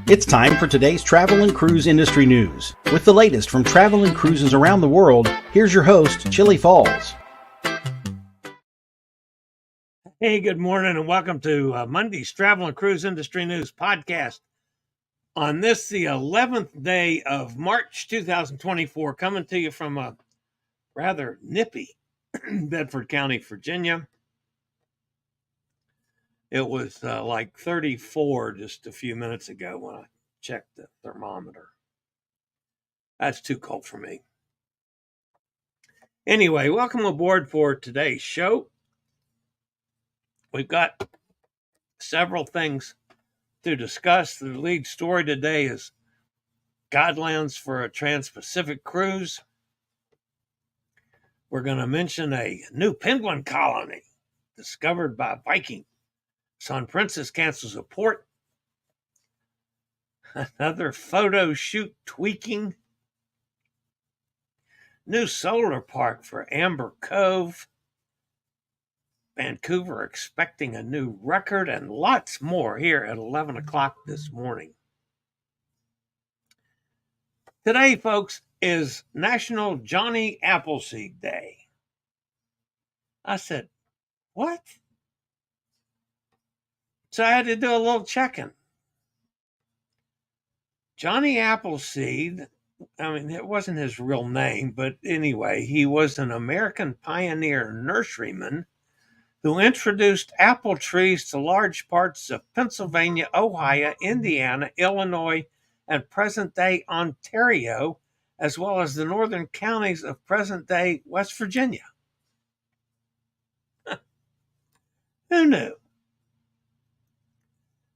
It's time for today's travel and cruise industry news. With the latest from travel and cruises around the world, here's your host, Chillie Falls. Hey, good morning and welcome to Monday's Travel and Cruise Industry News podcast. On this, the 11th day of March 2024, coming to you from a rather nippy Bedford County, Virginia. It was like 34 just a few minutes ago when I checked the thermometer. That's too cold for me. Anyway, welcome aboard for today's show. We've got several things to discuss. The lead story today is guidelines for a Trans-Pacific cruise. We're going to mention a new penguin colony discovered by Viking. Sun Princess cancels a port. Another photo shoot tweaking. New solar park for Amber Cove. Vancouver expecting a new record, and lots more here at 11 o'clock this morning. Today, folks, is National Johnny Appleseed Day. I said, what? So I had to do a little checking. Johnny Appleseed, I mean, it wasn't his real name, but anyway, he was an American pioneer nurseryman who introduced apple trees to large parts of Pennsylvania, Ohio, Indiana, Illinois, and present-day Ontario, as well as the northern counties of present-day West Virginia. Who knew?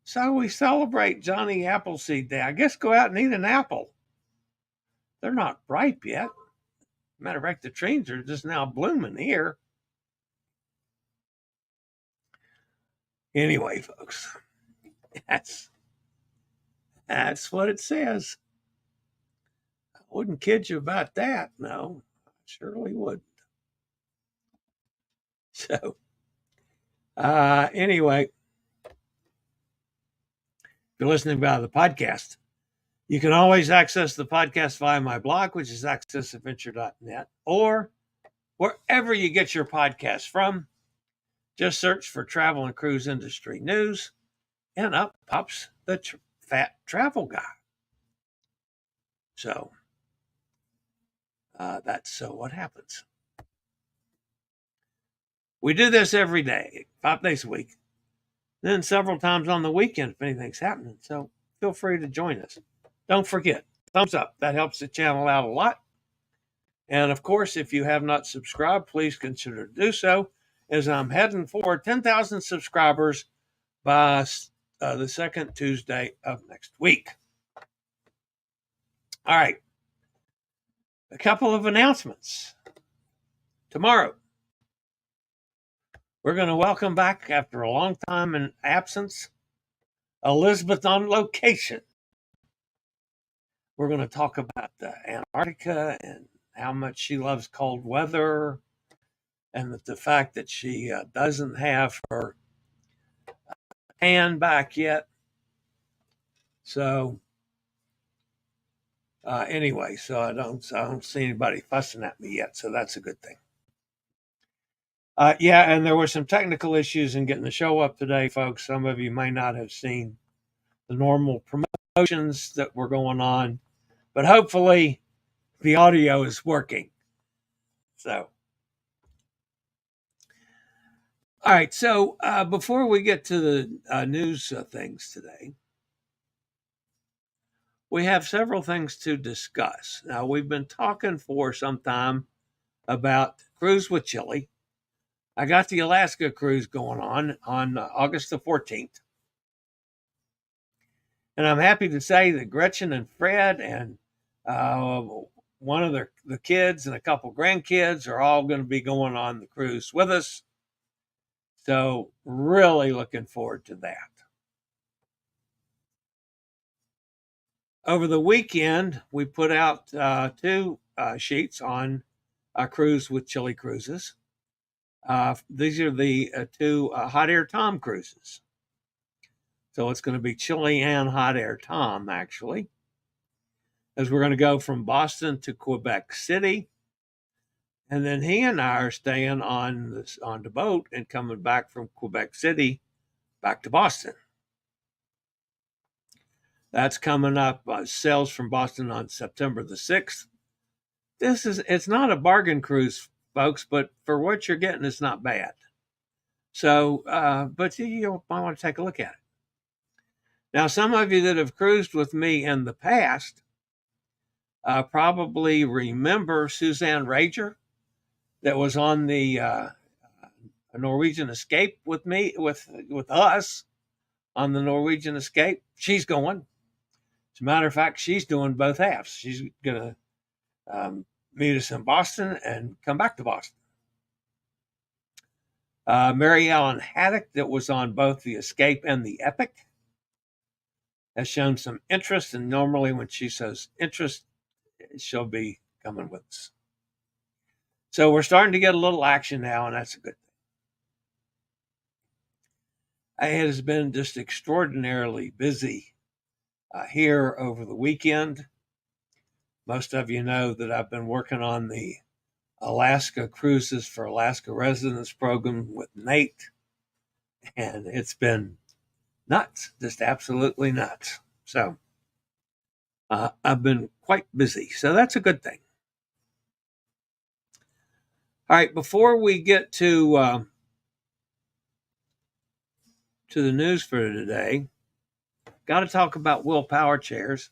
So we celebrate Johnny Appleseed Day. I guess go out and eat an apple. They're not ripe yet. Matter of fact, the trees are just now blooming here. Anyway, folks, that's what it says. I wouldn't kid you about that. No, I surely wouldn't. So, anyway, if you're listening via the podcast, you can always access the podcast via my blog, which is accessadventure.net, or wherever you get your podcast from. Just search for Travel and Cruise Industry News, and up pops the Fat Travel Guy. So, that's what happens. We do this every day, 5 days a week, then several times on the weekend if anything's happening. So feel free to join us. Don't forget, thumbs up. That helps the channel out a lot. And of course, if you have not subscribed, please consider to do so, as I'm heading for 10,000 subscribers by the second Tuesday of next week. All right. A couple of announcements. Tomorrow, we're going to welcome back, after a long time in absence, Elizabeth on location. We're going to talk about Antarctica and how much she loves cold weather, and the fact that she doesn't have her tan back yet. So anyway, so I don't see anybody fussing at me yet, so that's a good thing. Yeah, and there were some technical issues in getting the show up today, folks. Some of you may not have seen the normal promotions that were going on, but hopefully the audio is working. So, all right. So before we get to the news things today, we have several things to discuss. Now, we've been talking for some time about Cruise with Chillie. I got the Alaska cruise going on August the 14th. And I'm happy to say that Gretchen and Fred and one of the kids and a couple grandkids are all going to be going on the cruise with us. So really looking forward to that. Over the weekend, we put out two sheets on a cruise with Chillie Cruises. These are the two hot air Tom cruises. So it's going to be Chillie and Hot Air Tom, actually, as we're going to go from Boston to Quebec City. And then he and I are staying on the boat and coming back from Quebec City back to Boston. That's coming up, sails from Boston on September the 6th. It's not a bargain cruise, folks, but for what you're getting, it's not bad. So, but you might want to take a look at it. Now, some of you that have cruised with me in the past probably remember Suzanne Rager that was on the Norwegian Escape with me, with us on the Norwegian Escape. She's going. As a matter of fact, she's doing both halves. She's going to meet us in Boston and come back to Boston. Mary Ellen Haddock, that was on both the Escape and the Epic, has shown some interest, and normally when she shows interest, she'll be coming with us. So we're starting to get a little action now, and that's a good thing. It has been just extraordinarily busy here over the weekend. Most of you know that I've been working on the Alaska Cruises for Alaska Residents program with Nate, and it's been nuts, just absolutely nuts. So I've been quite busy, so that's a good thing. All right, before we get to the news for today, got to talk about Will Power Chairs.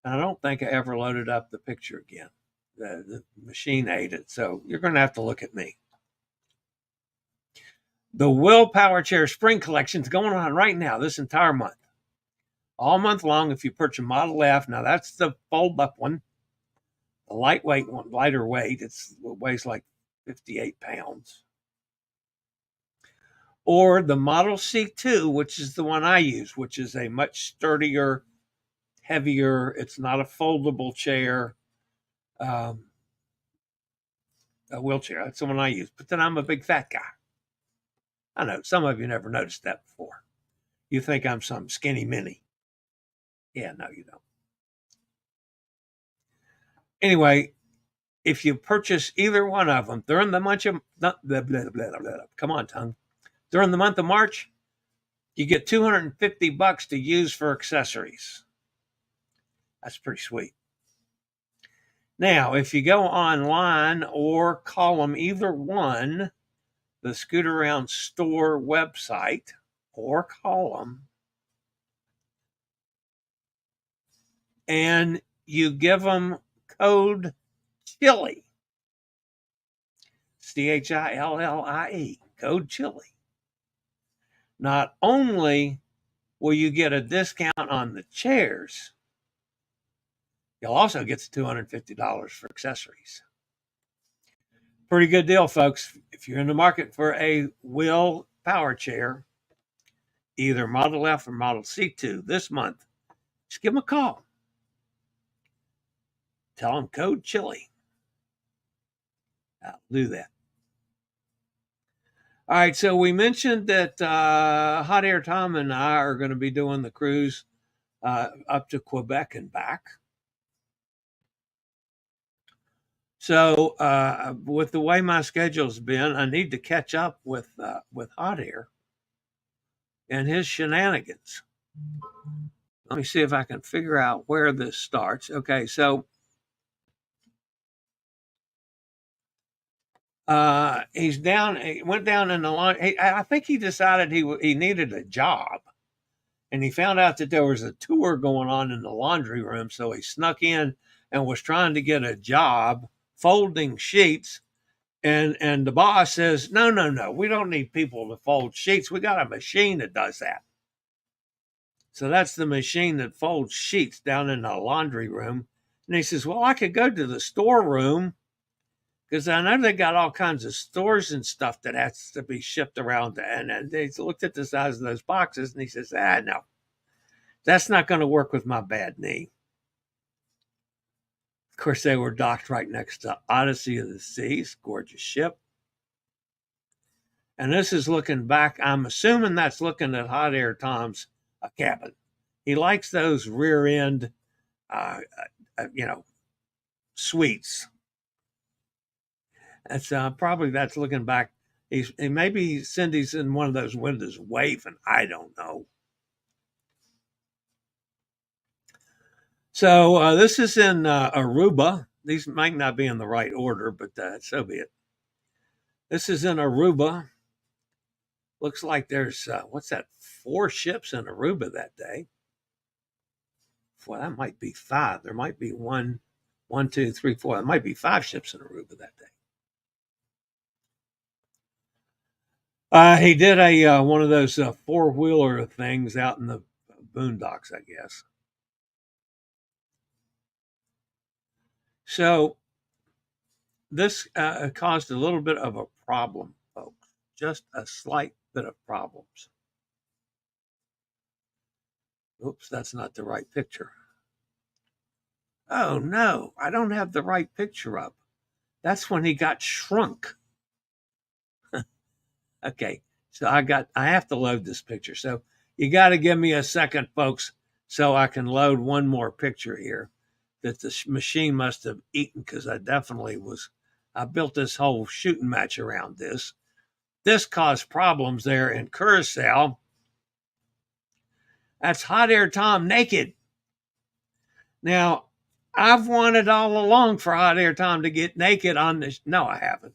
And I don't think I ever loaded up the picture again. The machine ate it, so you're going to have to look at me. The Will Power Chair Spring Collection is going on right now, this entire month. All month long, if you purchase Model F, now that's the fold-up one, the lightweight one, lighter weight, it weighs like 58 pounds. Or the Model C2, which is the one I use, which is a much sturdier, heavier, it's not a foldable chair, a wheelchair. That's the one I use. But then I'm a big fat guy. I know some of you never noticed that before. You think I'm some skinny mini. Yeah, no, you don't. Anyway, if you purchase either one of them during the month of come on, tongue. During the month of March, you get $250 to use for accessories. That's pretty sweet. Now, if you go online or call them either one, the Scoot Around store website, or call them, and you give them code Chillie, CHILLIE, code Chillie. Not only will you get a discount on the chairs, you'll also get the $250 for accessories. Pretty good deal, folks. If you're in the market for a Will Power Chair, either Model F or Model C2 this month, just give them a call. Tell them code Chillie. I'll do that. All right, so we mentioned that Hot Air Tom and I are going to be doing the cruise up to Quebec and back. So with the way my schedule's been, I need to catch up with Hot Air and his shenanigans. Let me see if I can figure out where this starts. Okay, so he went down in the laundry. I think he decided he needed a job, and he found out that there was a tour going on in the laundry room, so he snuck in and was trying to get a job folding sheets, and the boss says, no, we don't need people to fold sheets. We got a machine that does that. So that's the machine that folds sheets down in the laundry room. And he says, well, I could go to the storeroom, because I know they got all kinds of stores and stuff that has to be shipped around. And they looked at the size of those boxes, and he says, no, that's not going to work with my bad knee. Of course, they were docked right next to Odyssey of the Seas, gorgeous ship. And this is looking back. I'm assuming that's looking at Hot Air Tom's a cabin. He likes those rear end, suites. That's that's looking back. Maybe Cindy's in one of those windows waving. I don't know. So this is in Aruba. These might not be in the right order, but so be it. This is in Aruba. Looks like there's, 4 ships in Aruba that day. Well, that might be 5. There might be 1, 2, 3, 4. There might be 5 ships in Aruba that day. He did one of those 4-wheeler things out in the boondocks, I guess. So this caused a little bit of a problem, folks. Just a slight bit of problems. Oops, that's not the right picture. Oh no, I don't have the right picture up. That's when he got shrunk. Okay, so I have to load this picture. So you got to give me a second, folks, so I can load one more picture here that the machine must have eaten, because I built this whole shooting match around this. This caused problems there in Curacao. That's Hot Air Tom naked. Now, I've wanted all along for Hot Air Tom to get naked on this. No, I haven't.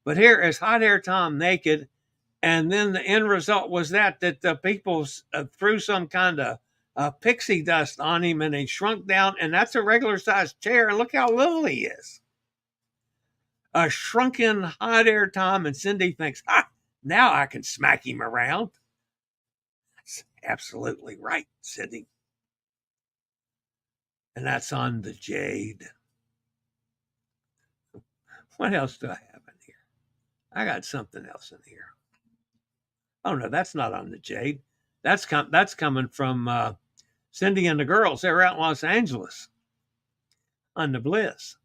But here is Hot Air Tom naked. And then the end result was that the people threw some kind of pixie dust on him, and he shrunk down. And that's a regular sized chair. And look how little he is. A shrunken Hot Air Tom. And Cindy thinks, now I can smack him around. That's absolutely right, Cindy. And that's on the Jade. What else do I have in here? I got something else in here. Oh no, that's not on the Jade. That's coming from Cindy and the girls. They're out in Los Angeles on the Bliss.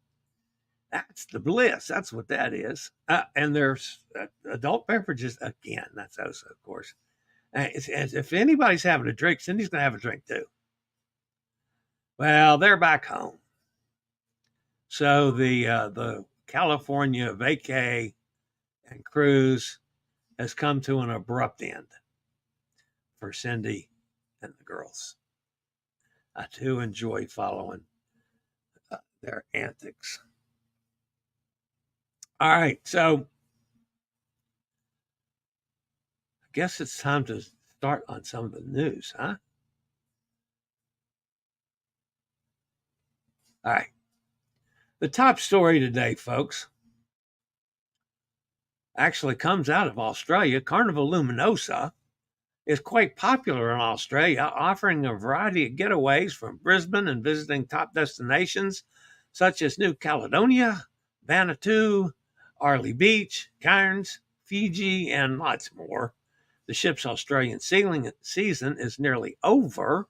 That's the Bliss. That's what that is. And there's adult beverages again. That's also, of course. If anybody's having a drink, Cindy's going to have a drink too. Well, they're back home. So the California vacay and cruise has come to an abrupt end for Cindy and the girls. I do enjoy following their antics. All right, so I guess it's time to start on some of the news, huh? All right. The top story today, folks, actually comes out of Australia. Carnival Luminosa is quite popular in Australia, offering a variety of getaways from Brisbane and visiting top destinations such as New Caledonia, Vanuatu, Arley Beach, Cairns, Fiji, and lots more. The ship's Australian sailing season is nearly over.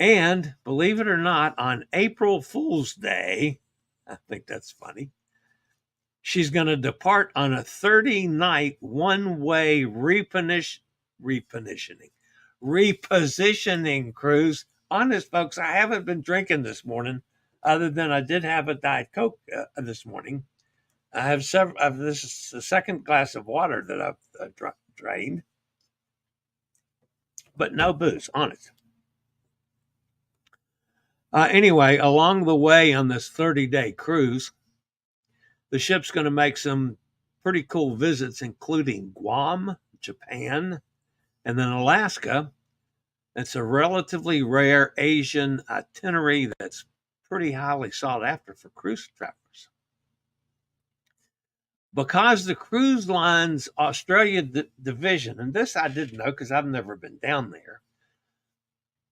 And believe it or not, on April Fool's Day, I think that's funny, she's going to depart on a 30-night one-way repositioning cruise. Honest, folks, I haven't been drinking this morning, other than I did have a Diet Coke this morning. I have several. This is the second glass of water that I've drained, but no booze, honest. Anyway, along the way on this 30-day cruise, the ship's going to make some pretty cool visits, including Guam, Japan, and then Alaska. It's a relatively rare Asian itinerary that's pretty highly sought after for cruise travelers. Because the cruise line's Australia division, and this I didn't know because I've never been down there,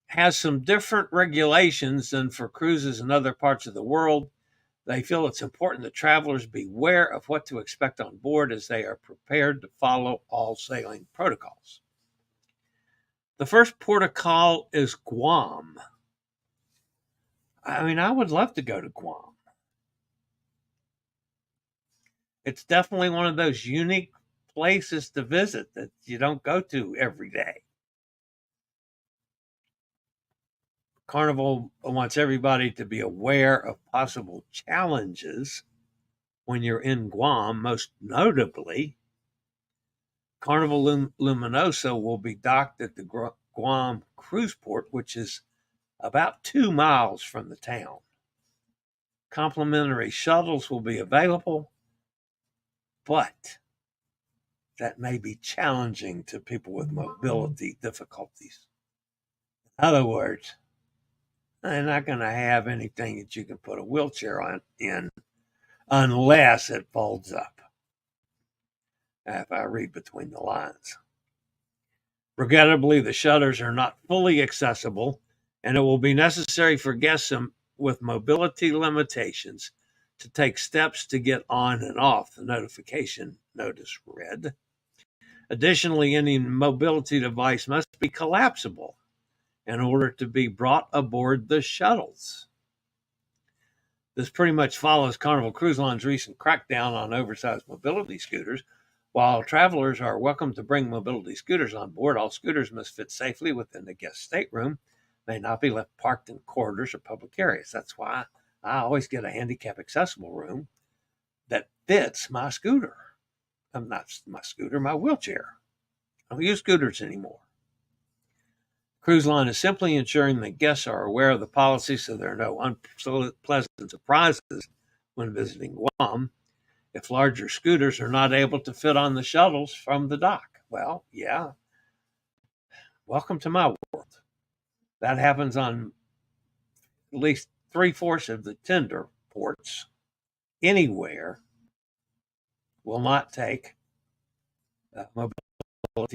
has some different regulations than for cruises in other parts of the world. They feel it's important that travelers be aware of what to expect on board as they are prepared to follow all sailing protocols. The first port of call is Guam. I mean, I would love to go to Guam. It's definitely one of those unique places to visit that you don't go to every day. Carnival wants everybody to be aware of possible challenges when you're in Guam. Most notably, Carnival Luminosa will be docked at the Guam cruise port, which is about 2 miles from the town. Complimentary shuttles will be available, but that may be challenging to people with mobility difficulties. In other words, they're not going to have anything that you can put a wheelchair in unless it folds up, if I read between the lines. Regrettably, the shutters are not fully accessible, and it will be necessary for guests with mobility limitations to take steps to get on and off, the notification notice read. Additionally, any mobility device must be collapsible in order to be brought aboard the shuttles. This pretty much follows Carnival Cruise Line's recent crackdown on oversized mobility scooters. While travelers are welcome to bring mobility scooters on board, all scooters must fit safely within the guest stateroom, may not be left parked in corridors or public areas. That's why I always get a handicap accessible room that fits my scooter. Not my scooter, my wheelchair. I don't use scooters anymore. Cruise line is simply ensuring that guests are aware of the policy so there are no unpleasant surprises when visiting Guam. If larger scooters are not able to fit on the shuttles from the dock, well, yeah, welcome to my world. That happens on at least 3/4 of the tender ports anywhere. Will not take mobility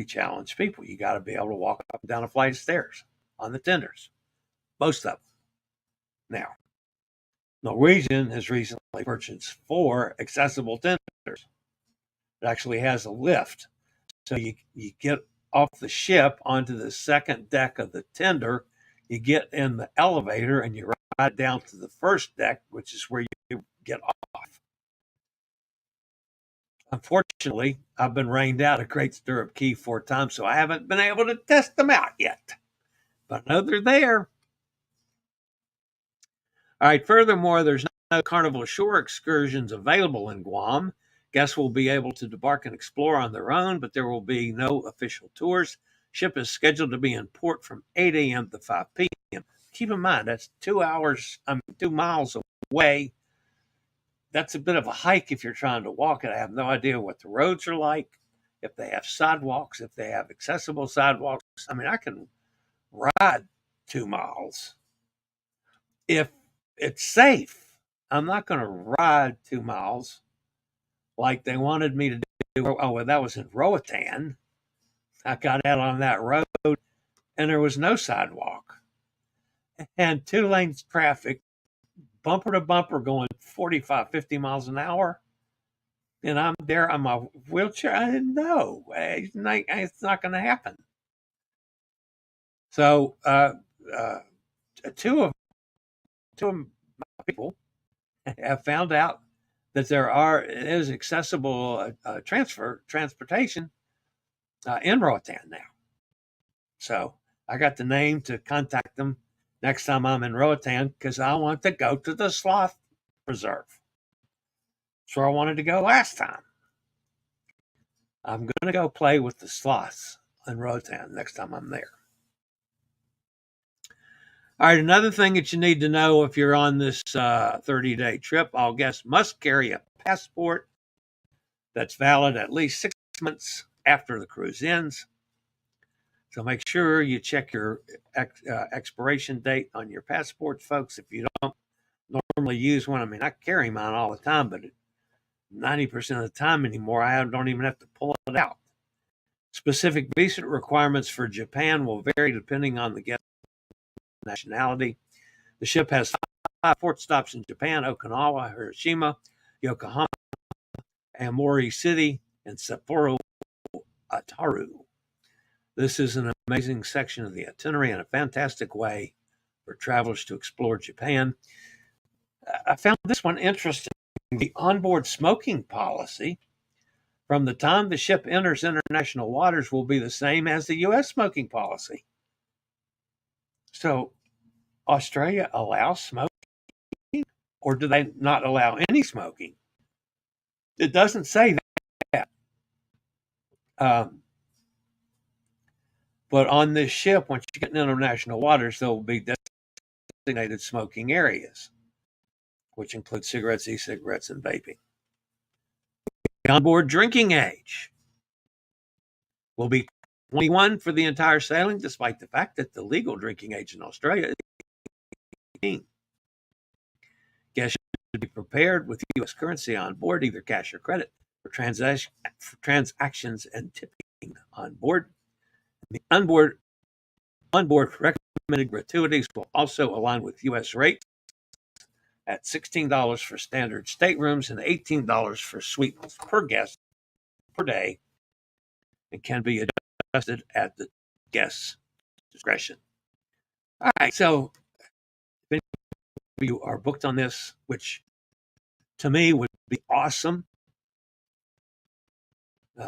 challenged people. You got to be able to walk up and down a flight of stairs on the tenders, most of them. Now, Norwegian has recently purchased 4 accessible tenders. It actually has a lift. So you get off the ship onto the second deck of the tender, you get in the elevator and you ride down to the first deck, which is where you get off. Unfortunately, I've been rained out at Great Stirrup Cay 4 times, so I haven't been able to test them out yet. But I know they're there. All right, furthermore, there's no Carnival shore excursions available in Guam. Guests will be able to debark and explore on their own, but there will be no official tours. Ship is scheduled to be in port from 8 a.m. to 5 p.m. Keep in mind, that's 2 miles away. That's a bit of a hike if you're trying to walk it. I have no idea what the roads are like, if they have sidewalks, if they have accessible sidewalks. I mean, I can ride 2 miles if it's safe. I'm not going to ride 2 miles like they wanted me to do. Oh, well, that was in Roatan. I got out on that road and there was no sidewalk and 2 lanes of traffic, bumper to bumper, going 45, 50 miles an hour. And I'm there on my wheelchair. I didn't know. It's not going to happen. So, two of my people have found out that there is accessible transportation in Roatan now. So I got the name to contact them next time I'm in Roatan because I want to go to the sloth preserve. That's where I wanted to go last time. I'm going to go play with the sloths in Roatan next time I'm there. All right, another thing that you need to know if you're on this 30-day trip, all guests must carry a passport that's valid at least 6 months after the cruise ends. So make sure you check your expiration date on your passport, folks. If you don't normally use one, I mean, I carry mine all the time, but 90% of the time anymore, I don't even have to pull it out. Specific visa requirements for Japan will vary depending on the guest nationality. The ship has 5 port stops in Japan: Okinawa, Hiroshima, Yokohama, Aomori City, and Sapporo Ataru. This is an amazing section of the itinerary and a fantastic way for travelers to explore Japan. I found this one interesting. The onboard smoking policy from the time the ship enters international waters will be the same as the U.S. smoking policy. So Australia allow smoking, or do they not allow any smoking? It doesn't say that. But on this ship, once you get in international waters, there will be designated smoking areas, which include cigarettes, e-cigarettes, and vaping. The onboard drinking age will be 21 for the entire sailing, despite the fact that the legal drinking age in Australia is 18. Guests should be prepared with U.S. currency on board, either cash or credit, for transactions and tipping on board. The onboard recommended gratuities will also align with U.S. rates at $16 for standard staterooms and $18 for suites per guest per day, and can be adjusted at the guest's discretion. All right, so if any of you are booked on this, which to me would be awesome,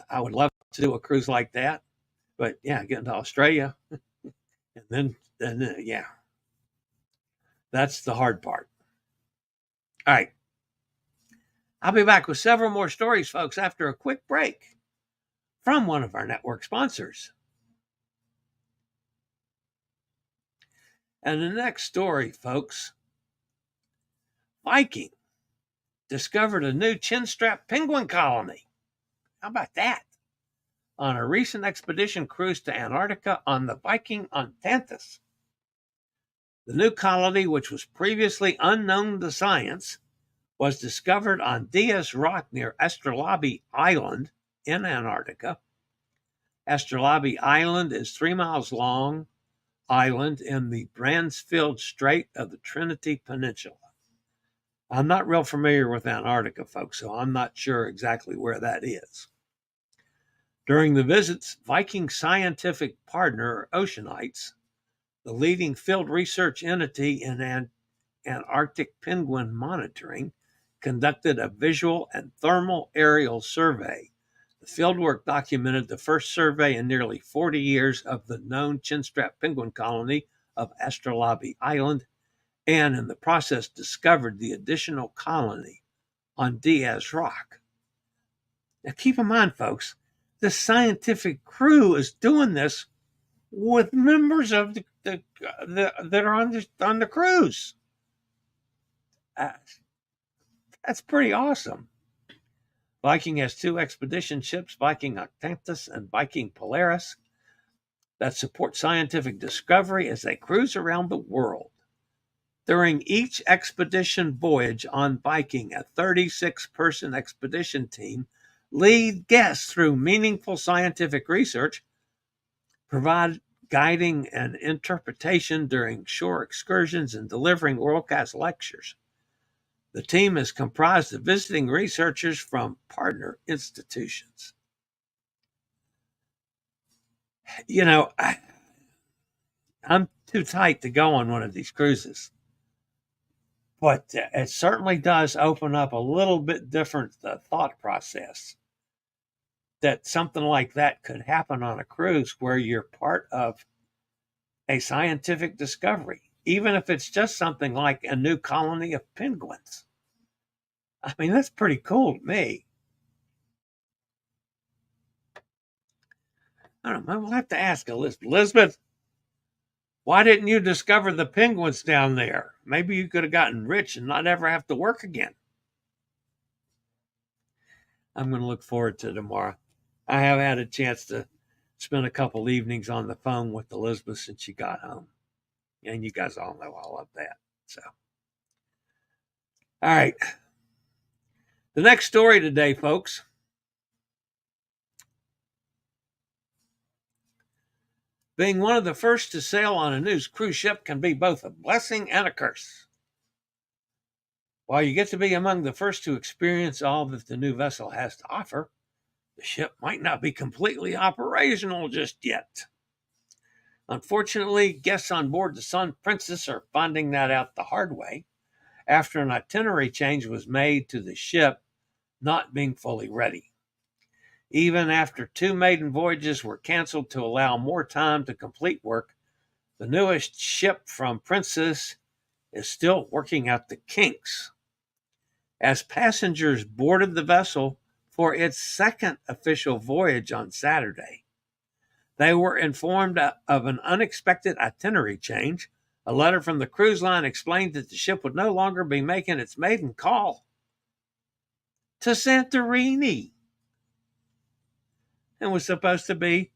I would love to do a cruise like that. But yeah, getting to Australia, and then yeah, that's the hard part. All right. I'll be back with several more stories, folks, after a quick break from one of our network sponsors. And the next story, folks, Viking discovered a new chin-strap penguin colony. How about that? On a recent expedition cruise to Antarctica on the Viking on Tantus. The new colony, which was previously unknown to science, was discovered on Diaz Rock near Astrolabe Island in Antarctica. Astrolabe Island is 3 miles long island in the Bransfield Strait of the Trinity Peninsula. I'm not real familiar with Antarctica, folks, so I'm not sure exactly where that is. During the visits, Viking scientific partner Oceanites, the leading field research entity in Antarctic penguin monitoring, conducted a visual and thermal aerial survey. The fieldwork documented the first survey in nearly 40 years of the known chinstrap penguin colony of Astrolabe Island, and in the process discovered the additional colony on Diaz Rock. Now keep in mind, folks, the scientific crew is doing this with members of that are on the cruise. That's pretty awesome. Viking has 2 expedition ships, Viking Octantis and Viking Polaris, that support scientific discovery as they cruise around the world. During each expedition voyage on Viking, a 36-person expedition team lead guests through meaningful scientific research, provide guiding and interpretation during shore excursions, and delivering world-class lectures. The team is comprised of visiting researchers from partner institutions. You know, I'm too tight to go on one of these cruises, but it certainly does open up a little bit different thought process that something like that could happen on a cruise where you're part of a scientific discovery, even if it's just something like a new colony of penguins. I mean, that's pretty cool to me. I don't know. We'll have to ask Elizabeth. Elizabeth, why didn't you discover the penguins down there? Maybe you could have gotten rich and not ever have to work again. I'm going to look forward to tomorrow. I have had a chance to spend a couple evenings on the phone with Elizabeth since she got home. And you guys all know I love that. So, all right. The next story today, folks. Being one of the first to sail on a new cruise ship can be both a blessing and a curse. While you get to be among the first to experience all that the new vessel has to offer, the ship might not be completely operational just yet. Unfortunately, guests on board the Sun Princess are finding that out the hard way after an itinerary change was made to the ship not being fully ready. Even after 2 maiden voyages were canceled to allow more time to complete work, The newest ship from Princess is still working out the kinks. As passengers boarded the vessel for its second official voyage on Saturday, they were informed of an unexpected itinerary change. A letter from the cruise line explained that the ship would no longer be making its maiden call to Santorini and was supposed to be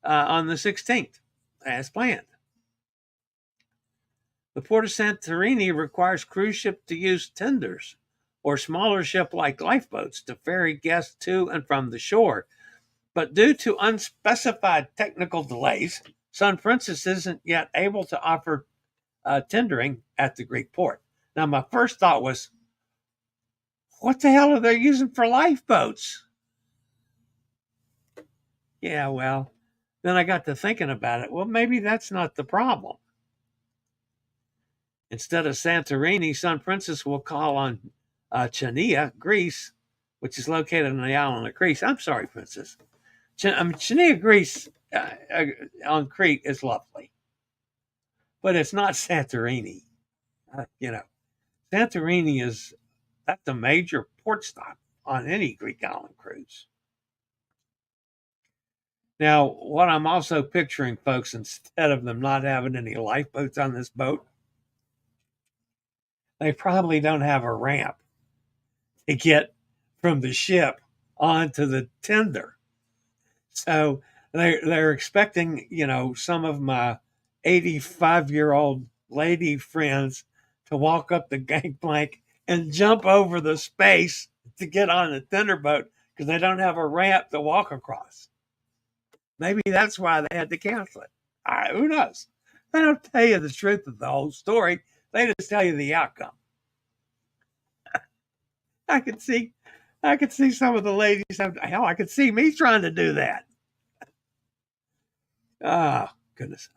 on the 16th as planned. The port of Santorini requires cruise ships to use tenders or smaller ship-like lifeboats to ferry guests to and from the shore. But due to unspecified technical delays, Sun Princess isn't yet able to offer tendering at the Greek port. Now, my first thought was, what the hell are they using for lifeboats? Yeah, well, then I got to thinking about it. Well, maybe that's not the problem. Instead of Santorini, Sun Princess will call on Chania, Greece, which is located on the island of Greece. I'm sorry, Princess. Chania, Greece on Crete is lovely, but it's not Santorini. Santorini that's a major port stop on any Greek island cruise. Now, what I'm also picturing, folks, instead of them not having any lifeboats on this boat, they probably don't have a ramp to get from the ship onto the tender. So they're expecting, some of my 85-year-old lady friends to walk up the gangplank and jump over the space to get on the tender boat because they don't have a ramp to walk across. Maybe that's why they had to cancel it. Who knows? They don't tell you the truth of the whole story. They just tell you the outcome. I could see some of the ladies. Hell, I could see me trying to do that. Oh, goodness.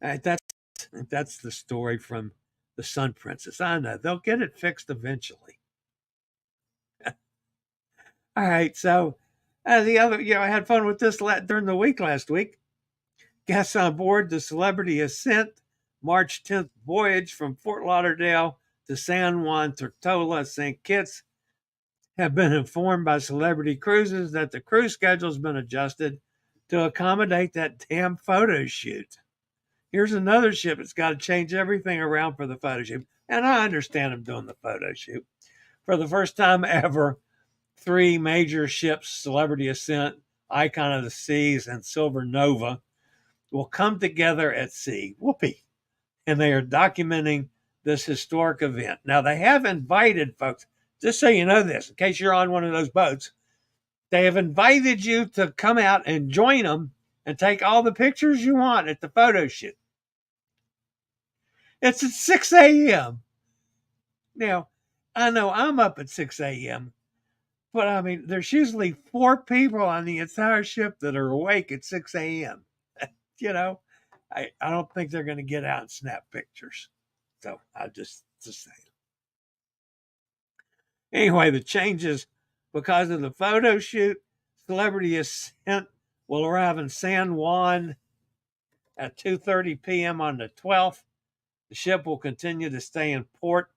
That's the story from the Sun Princess. I know they'll get it fixed eventually. All right. So the other, I had fun with this during the week last week. Guests on board the Celebrity Ascent March 10th voyage from Fort Lauderdale to San Juan, Tortola, St. Kitts have been informed by Celebrity Cruises that the cruise schedule has been adjusted to accommodate that damn photo shoot. Here's another ship that's got to change everything around for the photo shoot. And I understand them doing the photo shoot. For the first time ever, 3 major ships, Celebrity Ascent, Icon of the Seas, and Silver Nova, will come together at sea. Whoopee. And they are documenting this historic event. Now, they have invited folks, just so you know this, in case you're on one of those boats, they have invited you to come out and join them and take all the pictures you want at the photo shoot. It's at 6 a.m. Now, I know I'm up at 6 a.m., but I mean, there's usually 4 people on the entire ship that are awake at 6 a.m. I don't think they're going to get out and snap pictures. So I just saying. Anyway, the changes because of the photo shoot. Celebrity Ascent will arrive in San Juan at 2:30 p.m. on the 12th. The ship will continue to stay in port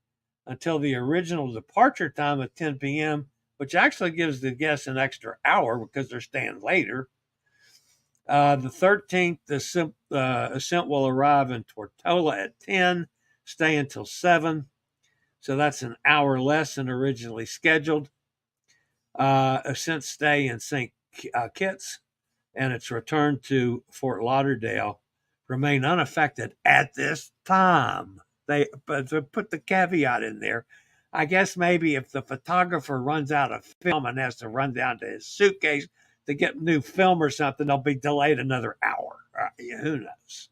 until the original departure time of 10 p.m., which actually gives the guests an extra hour because they're staying later. The 13th, the Ascent will arrive in Tortola at 10, stay until 7. So that's an hour less than originally scheduled. Ascent stay in St. Kitts and its return to Fort Lauderdale remain unaffected at this time. They put the caveat in there. I guess maybe if the photographer runs out of film and has to run down to his suitcase to get new film or something, they'll be delayed another hour. Who knows?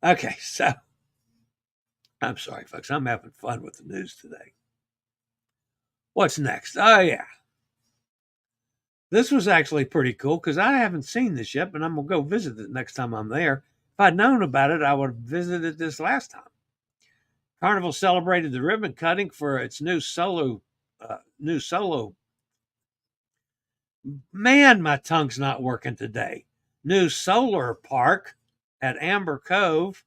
Okay, so I'm sorry, folks. I'm having fun with the news today. What's next? Oh, yeah. This was actually pretty cool because I haven't seen this yet, but I'm going to go visit it next time I'm there. If I'd known about it, I would have visited this last time. Carnival celebrated the ribbon cutting for its new solo Man, my tongue's not working today. New solar park at Amber Cove.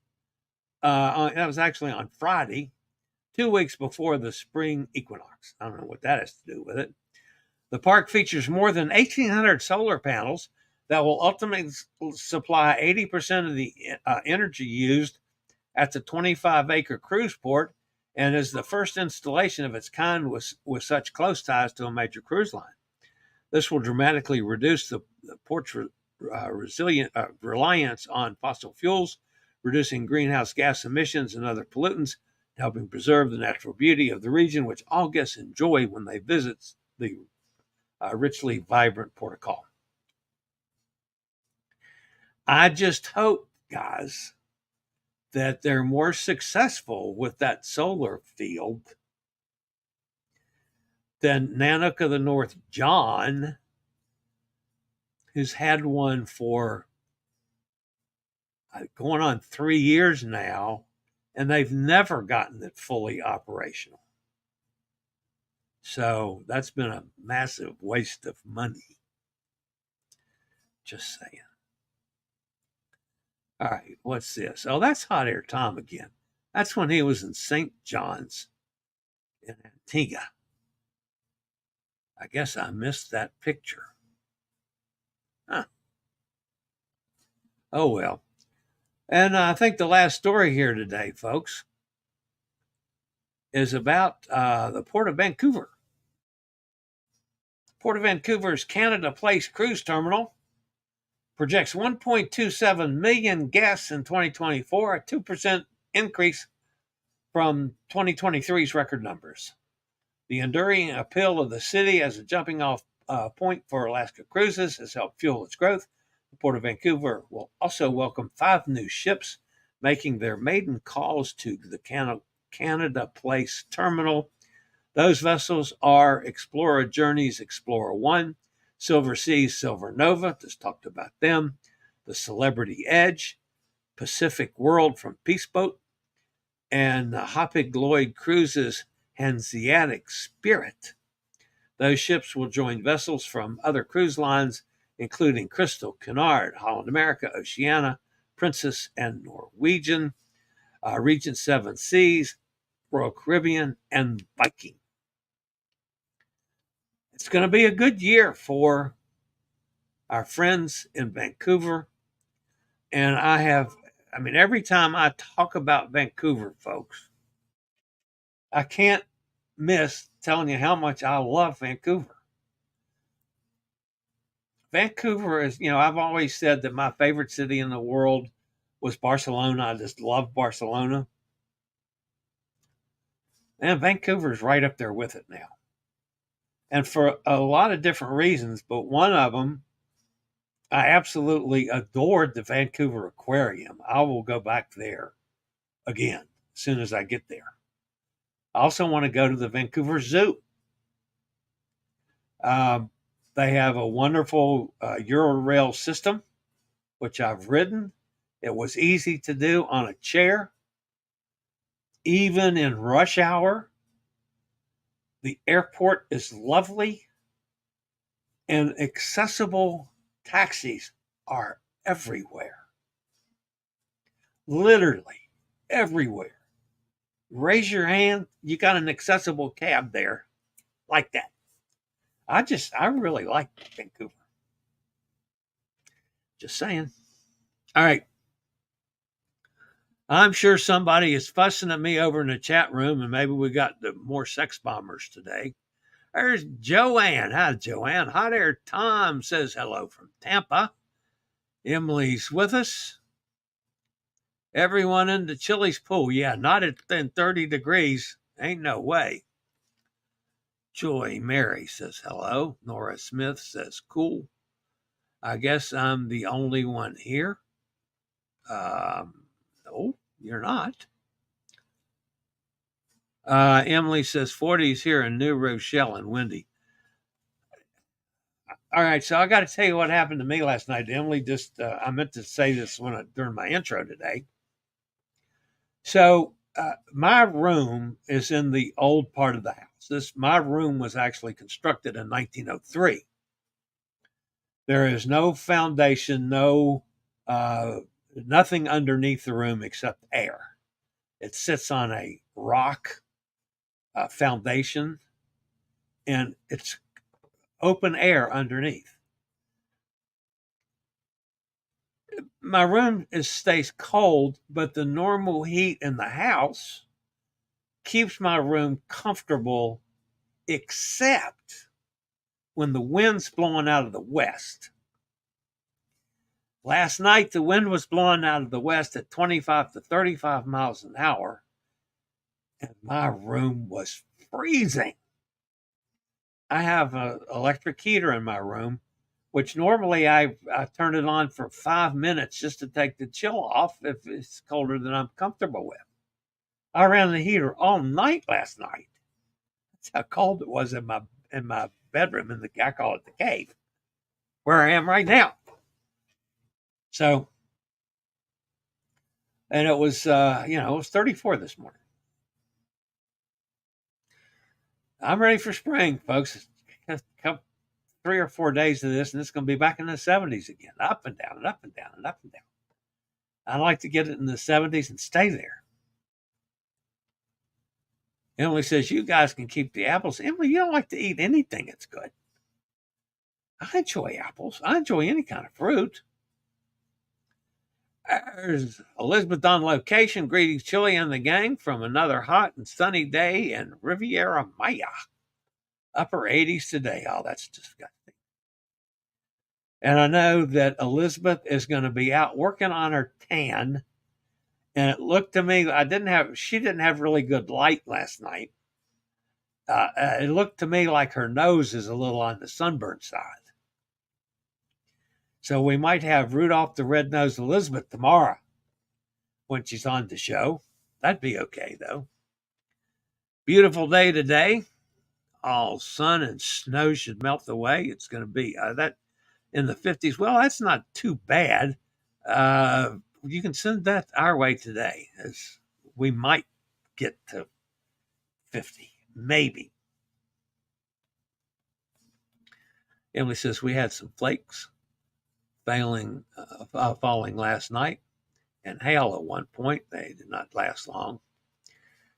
That was actually on Friday, 2 weeks before the spring equinox. I don't know what that has to do with it. The park features more than 1,800 solar panels that will ultimately supply 80% of the energy used at the 25-acre cruise port, and is the first installation of its kind with such close ties to a major cruise line. This will dramatically reduce the port's reliance on fossil fuels, reducing greenhouse gas emissions and other pollutants, helping preserve the natural beauty of the region, which all guests enjoy when they visit the richly vibrant Port of Call. I just hope, guys, that they're more successful with that solar field than Nanook of the North John, who's had one for going on 3 years now, and they've never gotten it fully operational. So that's been a massive waste of money. Just saying. All right, what's this? Oh, that's Hot Air Tom again. That's when he was in St. John's in Antigua. I guess I missed that picture. Huh. Oh, well. And I think the last story here today, folks, is about the Port of Vancouver. Port of Vancouver's Canada Place Cruise Terminal projects 1.27 million guests in 2024, a 2% increase from 2023's record numbers. The enduring appeal of the city as a jumping off point for Alaska cruises has helped fuel its growth. The Port of Vancouver will also welcome 5 new ships, making their maiden calls to the Canada Place Terminal. Those vessels are Explorer Journeys Explorer 1, Silver Seas Silver Nova, just talked about them, the Celebrity Edge, Pacific World from Peaceboat, and Hapag-Lloyd Cruises Hanseatic Spirit. Those ships will join vessels from other cruise lines, including Crystal, Cunard, Holland America, Oceania, Princess, and Norwegian, Regent Seven Seas, Royal Caribbean, and Viking. It's going to be a good year for our friends in Vancouver. And every time I talk about Vancouver, folks, I can't miss telling you how much I love Vancouver. Vancouver is, I've always said that my favorite city in the world was Barcelona. I just love Barcelona. And Vancouver is right up there with it now. And for a lot of different reasons, but one of them, I absolutely adored the Vancouver Aquarium. I will go back there again as soon as I get there. I also want to go to the Vancouver Zoo. They have a wonderful Euro-rail system, which I've ridden. It was easy to do on a chair. Even in rush hour, the airport is lovely, and accessible taxis are everywhere. Literally everywhere. Raise your hand, you got an accessible cab there like that. I really like Vancouver. Just saying. All right. I'm sure somebody is fussing at me over in the chat room, and maybe we got more sex bombers today. There's Joanne. Hi, Joanne. Hot Air Tom says hello from Tampa. Emily's with us. Everyone in the Chillie's pool. Yeah, not at 30 degrees. Ain't no way. Joy Mary says hello. Nora Smith says cool. I guess I'm the only one here. No, you're not. Emily says 40s here in New Rochelle and windy. All right, so I got to tell you what happened to me last night. Emily, I meant to say this during my intro today. So my room is in the old part of the house. My room was actually constructed in 1903. There is no foundation, nothing underneath the room except air. It sits on a rock foundation, and it's open air underneath. My room stays cold, but the normal heat in the house keeps my room comfortable, except when the wind's blowing out of the west. Last night, the wind was blowing out of the west at 25 to 35 miles an hour, and my room was freezing. I have an electric heater in my room, which normally I turn it on for 5 minutes just to take the chill off if it's colder than I'm comfortable with. I ran the heater all night last night. That's how cold it was in my bedroom I call it the cave, where I am right now. So, and it was it was 34 this morning. I'm ready for spring, folks. It's come 3 or 4 days of this, and it's going to be back in the 70s again, up and down and up and down and up and down. I like to get it in the 70s and stay there. Emily says, you guys can keep the apples. Emily, you don't like to eat anything that's good. I enjoy apples. I enjoy any kind of fruit. There's Elizabeth on location. Greetings, Chillie and the gang, from another hot and sunny day in Riviera Maya. Upper 80s today. Oh, that's disgusting. And I know that Elizabeth is going to be out working on her tan. And it looked to me, she didn't have really good light last night. It looked to me like her nose is a little on the sunburned side. So we might have Rudolph the Red-Nosed Elizabeth tomorrow when she's on the show. That'd be okay, though. Beautiful day today. All sun and snow should melt away. It's going to be that in the 50s. Well, that's not too bad. You can send that our way today, as we might get to 50, maybe. Emily says we had some flakes falling last night, and hail at one point. They did not last long.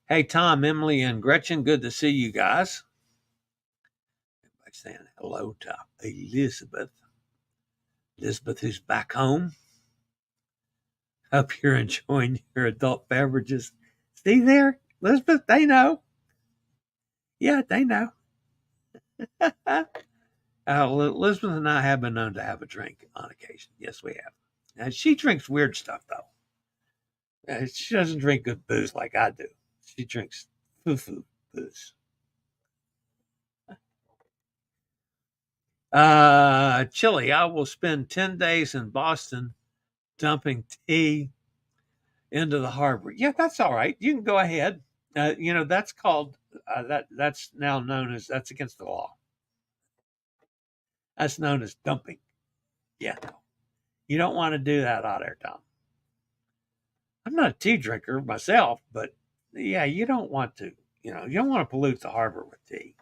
Hey, Tom, Emily, and Gretchen, good to see you guys. Everybody saying hello to Elizabeth. Elizabeth, who's back home. Hope you're enjoying your adult beverages. See there, Elizabeth, they know. Yeah, they know. Elizabeth and I have been known to have a drink on occasion. Yes, we have. And she drinks weird stuff, though. She doesn't drink good booze like I do. She drinks foo-foo booze. Chillie, I will spend 10 days in Boston dumping tea into the harbor. Yeah, that's all right. You can go ahead. That's called, that's now known as, that's against the law. That's known as dumping. Yeah, no. You don't want to do that out there, Tom. I'm not a tea drinker myself, but yeah, you don't want to. You don't want to pollute the harbor with tea.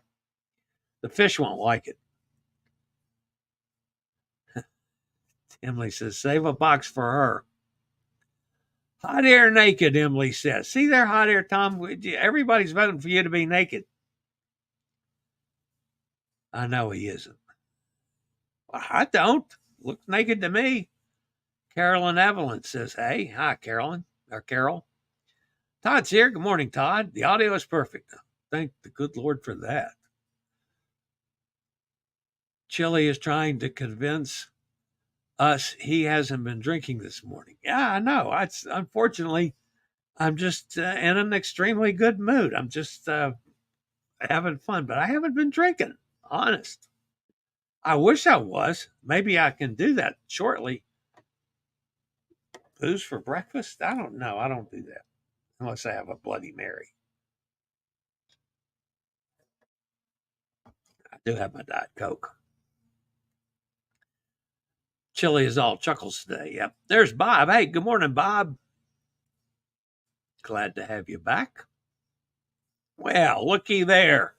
The fish won't like it. Emily says, save a box for her. Hot air naked, Emily says. See there, hot air, Tom? Everybody's voting for you to be naked. I know he isn't. Well, I don't. Looks naked to me. Carolyn Evelyn says, hey. Hi, Carolyn. Or Carol. Todd's here. Good morning, Todd. The audio is perfect. Thank the good Lord for that. Chillie is trying to convince us he hasn't been drinking this morning. Yeah, I know. Unfortunately, I'm just in an extremely good mood. I'm just having fun, but I haven't been drinking. Honest. I wish I was. Maybe I can do that shortly. Booze for breakfast? I don't know. I don't do that unless I have a Bloody Mary. I do have my Diet Coke. Chillie is all chuckles today. Yep. There's Bob. Hey, good morning, Bob. Glad to have you back. Well, looky there.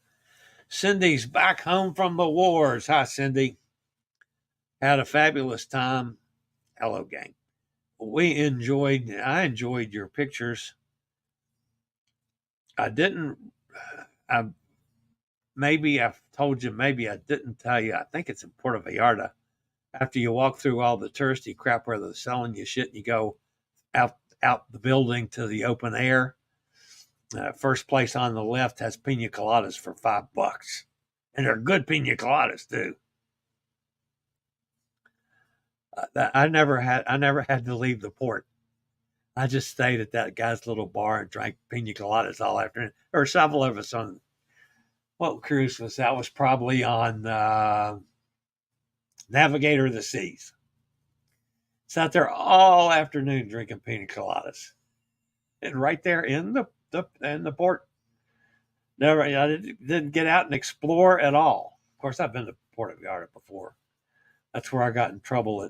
Cindy's back home from the wars. Hi, Cindy. Had a fabulous time. Hello, gang. I enjoyed your pictures. I didn't, I maybe I've told you, maybe I didn't tell you. I think it's in Puerto Vallarta. After you walk through all the touristy crap where they're selling you shit, and you go out the building to the open air. First place on the left has pina coladas for $5, and they're good pina coladas too. I never had to leave the port. I just stayed at that guy's little bar and drank pina coladas all afternoon. Or several of us on what cruise was that? Was probably on Navigator of the Seas. Sat there all afternoon drinking pina coladas, and right there in the port. Never, I didn't get out and explore at all. Of course, I've been to Puerto Vallarta before. That's where I got in trouble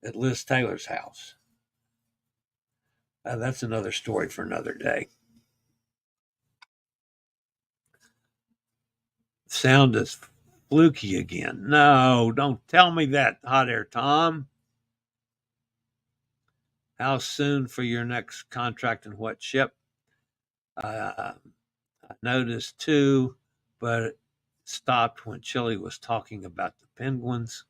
at Liz Taylor's house. That's another story for another day. Sound is fluky again. No, don't tell me that, Hot Air Tom. How soon for your next contract and what ship? I noticed too, but it stopped when Chillie was talking about the penguins.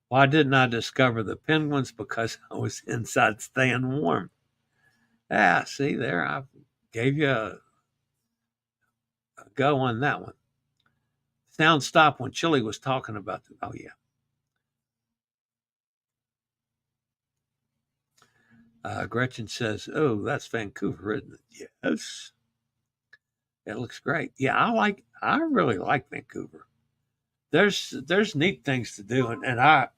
Why didn't I discover the penguins? Because I was inside staying warm. Ah, see there, I gave you a go on that one. Sound stopped when Chillie was talking about the, oh yeah. Gretchen says, oh, that's Vancouver, isn't it? Yes. It looks great. Yeah, I really like Vancouver. There's neat things to do, and I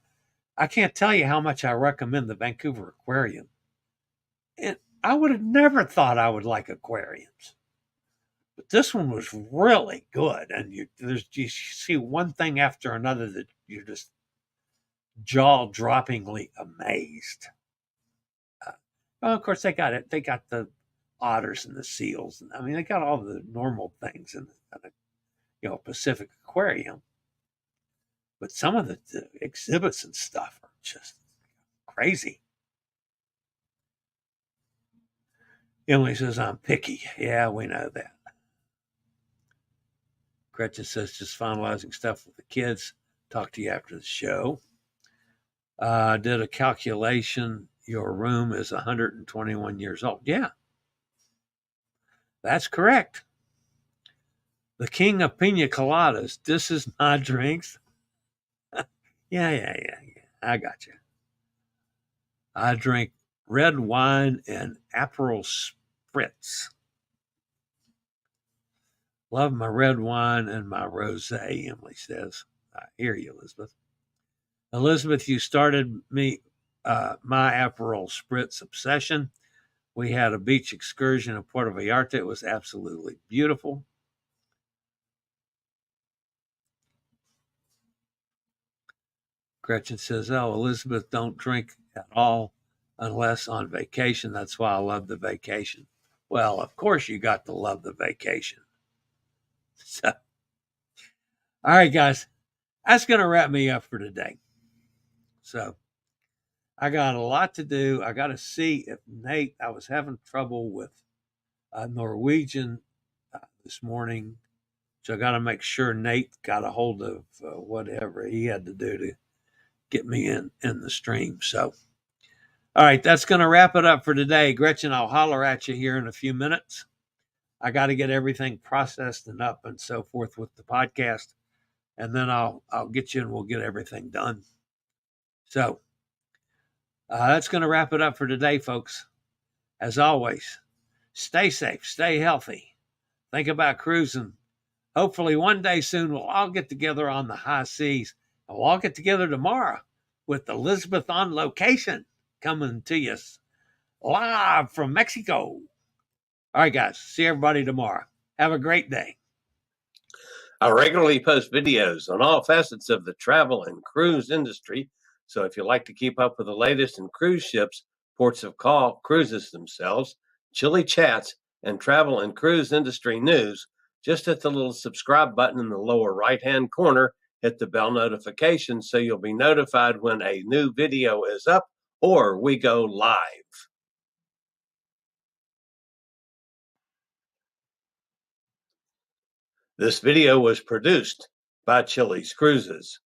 can't tell you how much I recommend the Vancouver Aquarium. And I would have never thought I would like aquariums, but this one was really good. And you see one thing after another that you're just jaw-droppingly amazed. Well, of course, they got it. They got the otters and the seals, and I mean, they got all the normal things in the Pacific Aquarium. But some of the exhibits and stuff are just crazy. Emily says, I'm picky. Yeah, we know that. Gretchen says, just finalizing stuff with the kids. Talk to you after the show. Did a calculation. Your room is 121 years old. Yeah, that's correct. The king of pina coladas. This is my drinks. Yeah. I got you. I drink red wine and Aperol Spritz. Love my red wine and my rosé, Emily says. I hear you, Elizabeth. Elizabeth, you started me my Aperol Spritz obsession. We had a beach excursion in Puerto Vallarta. It was absolutely beautiful. Gretchen says, oh, Elizabeth, don't drink at all unless on vacation. That's why I love the vacation. Well, of course you got to love the vacation. So, all right, guys, that's going to wrap me up for today. So I got a lot to do. I got to see if Nate, I was having trouble with Norwegian this morning. So I got to make sure Nate got a hold of whatever he had to do to get me in the stream. So, all right, that's going to wrap it up for today. Gretchen, I'll holler at you here in a few minutes. I got to get everything processed and up and so forth with the podcast, and then I'll get you and we'll get everything done. So that's going to wrap it up for today, folks. As always, stay safe, stay healthy. Think about cruising. Hopefully one day soon we'll all get together on the high seas. And we'll all get together tomorrow with Elizabeth on location coming to you live from Mexico. All right, guys. See everybody tomorrow. Have a great day. I regularly post videos on all facets of the travel and cruise industry. So if you like to keep up with the latest in cruise ships, ports of call, cruises themselves, Chillie chats, and travel and cruise industry news, just hit the little subscribe button in the lower right-hand corner hit the bell notification so you'll be notified when a new video is up or we go live. This video was produced by Chillies Cruises.